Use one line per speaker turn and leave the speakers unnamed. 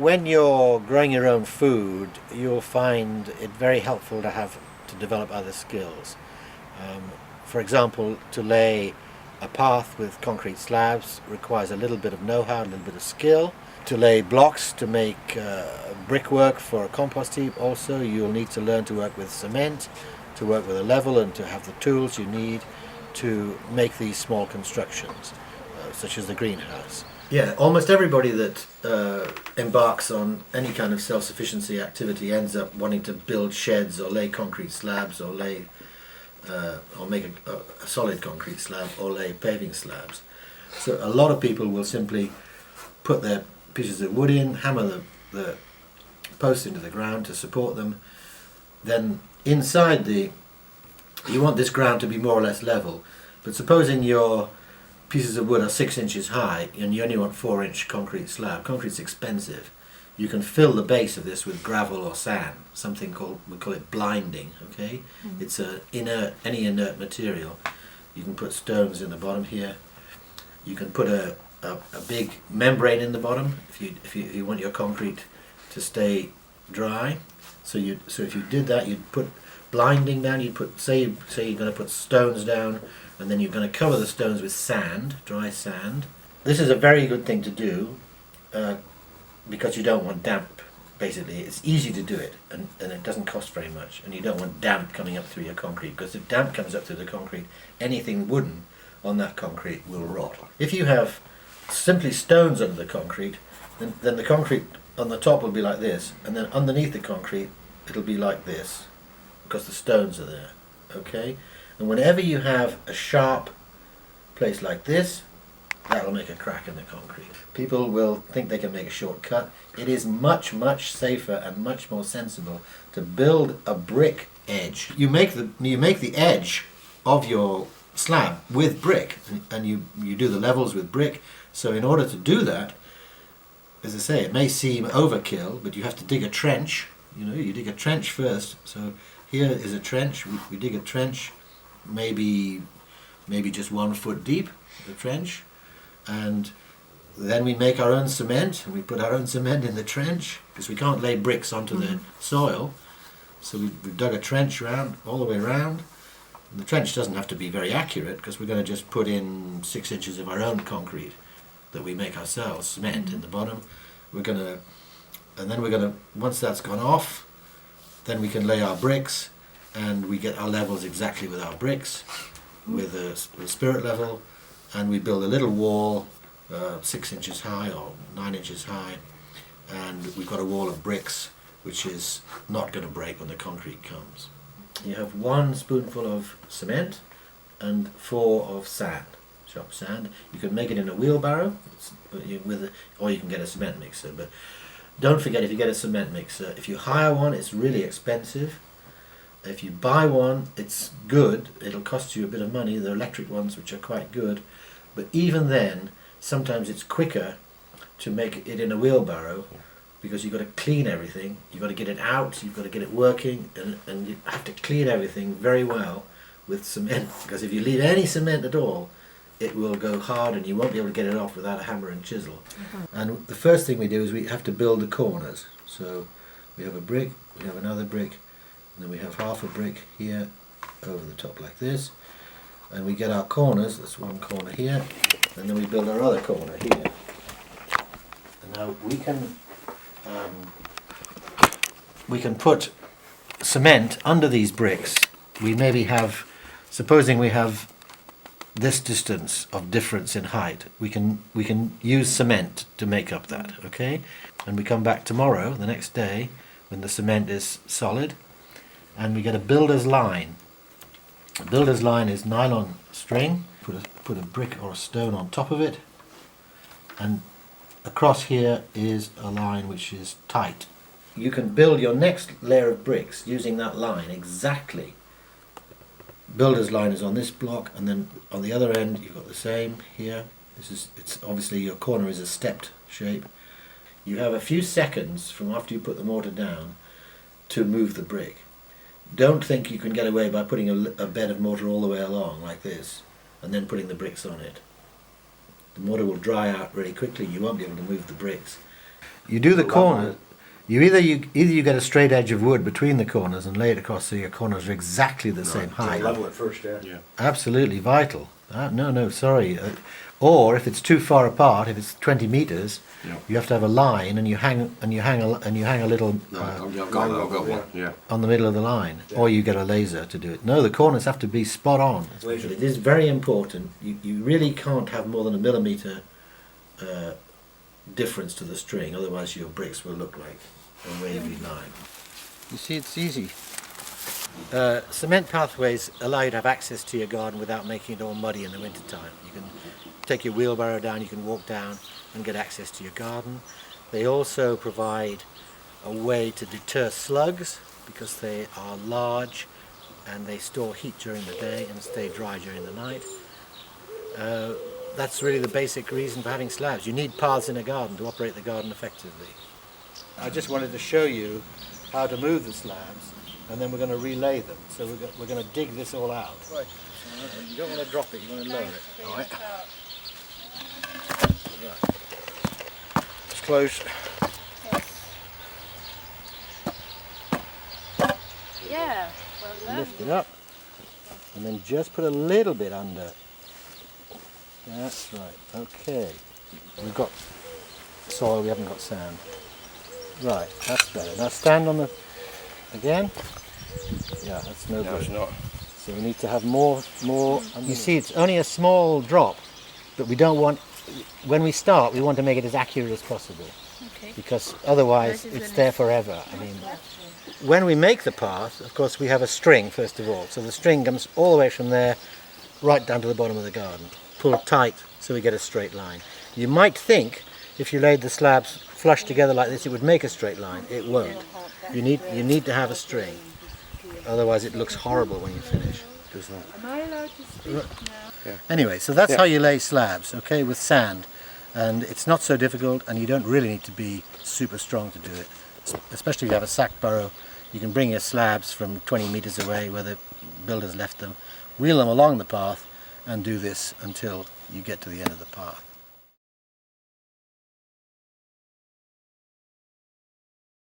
When you're growing your own food, you'll find it very helpful to develop other skills. For example, to lay a path with concrete slabs requires a little bit of know-how, a little bit of skill. To lay blocks to make brickwork for a compost heap, also you'll need to learn to work with cement, to work with a level, and to have the tools you need to make these small constructions, such as the greenhouse. Yeah, almost everybody that embarks on any kind of self-sufficiency activity ends up wanting to build sheds or lay concrete slabs or lay or make a solid concrete slab or lay paving slabs. So a lot of people will simply put their pieces of wood in, hammer the posts into the ground to support them. Then inside you want this ground to be more or less level, but supposing your pieces of wood are 6 inches high and you only want 4-inch concrete slab. Concrete's expensive. You can fill the base of this with gravel or sand, something we call it blinding, okay? Mm-hmm. It's any inert material. You can put stones in the bottom here. You can put a big membrane in the bottom if you want your concrete to stay dry. So if you did that, you'd put blinding down. You'd put say you're going to put stones down, and then you're going to cover the stones with sand, dry sand. This is a very good thing to do because you don't want damp. Basically, it's easy to do it, and it doesn't cost very much, and you don't want damp coming up through your concrete, because if damp comes up through the concrete, anything wooden on that concrete will rot. If you have simply stones under the concrete, then the concrete on the top will be like this, and then underneath the concrete it'll be like this, because the stones are there, okay? And whenever you have a sharp place like this, that'll make a crack in the concrete. People will think they can make a shortcut. It is much, much safer and much more sensible to build a brick edge. You make the edge of your slab with brick, and you do the levels with brick. So in order to do that, as I say, it may seem overkill, but you have to dig a trench. You dig a trench first. So here is a trench. We dig a trench, maybe just 1 foot deep, the trench, and then we make our own cement, and we put our own cement in the trench, because we can't lay bricks onto the soil. So we've dug a trench all the way around. And the trench doesn't have to be very accurate, because we're going to just put in 6 inches of our own concrete that we make ourselves, cement in the bottom. And then once that's gone off, then we can lay our bricks, and we get our levels exactly with our bricks, with a spirit level, and we build a little wall 6 inches high or 9 inches high, and we've got a wall of bricks which is not going to break when the concrete comes. You have 1 spoonful of cement and 4 of sand, chopped sand. You can make it in a wheelbarrow, or you can get a cement mixer. But don't forget, if you get a cement mixer, if you hire one, it's really expensive. If you buy one, it's good. It'll cost you a bit of money. There are electric ones which are quite good, but even then, sometimes it's quicker to make it in a wheelbarrow, because you've got to clean everything. You've got to get it out. You've got to get it working, and you have to clean everything very well with cement, because if you leave any cement at all, it will go hard, and you won't be able to get it off without a hammer and chisel. And the first thing we do is we have to build the corners. So we have a brick, we have another brick, and then we have half a brick here over the top like this, and we get our corners. That's 1 corner here, and then we build our other corner here. And now we can put cement under these bricks. We maybe have, supposing we have this distance of difference in height, we can use cement to make up that, okay? And we come back tomorrow, the next day, when the cement is solid, and we get a builder's line. A builder's line is nylon string. Put a brick or a stone on top of it, and across here is a line which is tight. You can build your next layer of bricks using that line exactly. Builder's line is on this block, and then on the other end you've got the same here. It's obviously your corner is a stepped shape. You have a few seconds from after you put the mortar down to move the brick. Don't think you can get away by putting a bed of mortar all the way along like this and then putting the bricks on it. The mortar will dry out really quickly. You won't be able to move the bricks. You do the corner. You either you get a straight edge of wood between the corners and lay it across so your corners are exactly the same height.
Level it first, yeah.
Absolutely vital. Sorry. Or if it's too far apart, if it's 20 meters, you have to have a line, and you hang a little on the middle of the line, or you get a laser to do it. No, the corners have to be spot on. It is very important. You really can't have more than a millimeter difference to the string, otherwise your bricks will look like a wavy line. You see, it's easy. Cement pathways allow you to have access to your garden without making it all muddy in the winter time. You can take your wheelbarrow down, you can walk down and get access to your garden. They also provide a way to deter slugs because they are large and they store heat during the day and stay dry during the night. That's really the basic reason for having slabs. You need paths in a garden to operate the garden effectively. I just wanted to show you how to move the slabs, and then we're going to relay them. So we're going to dig this all out. Right. You don't want to drop it, you want to lower it. All right. Right. It's close.
Yeah, well done.
Lift it up, and then just put a little bit under. That's right. Okay. We've got soil, we haven't got sand. Right, that's better. Now stand on the... Again? Yeah, that's no good.
No, it's not.
So we need to have more... You see, it's only a small drop, but we don't want... When we start, we want to make it as accurate as possible.
Okay.
Because otherwise it's there forever. I mean, when we make the path, of course, we have a string, first of all. So the string comes all the way from there, right down to the bottom of the garden. Pull tight so we get a straight line. You might think if you laid the slabs flush together like this it would make a straight line. It won't. You need to have a string, otherwise it looks horrible when you finish.
Am I allowed to speak now?
Yeah.
Anyway, so that's how you lay slabs, okay, with sand, and it's not so difficult, and you don't really need to be super strong to do it, especially if you have a sack burrow. You can bring your slabs from 20 meters away where the builders left them, wheel them along the path and do this until you get to the end of the path.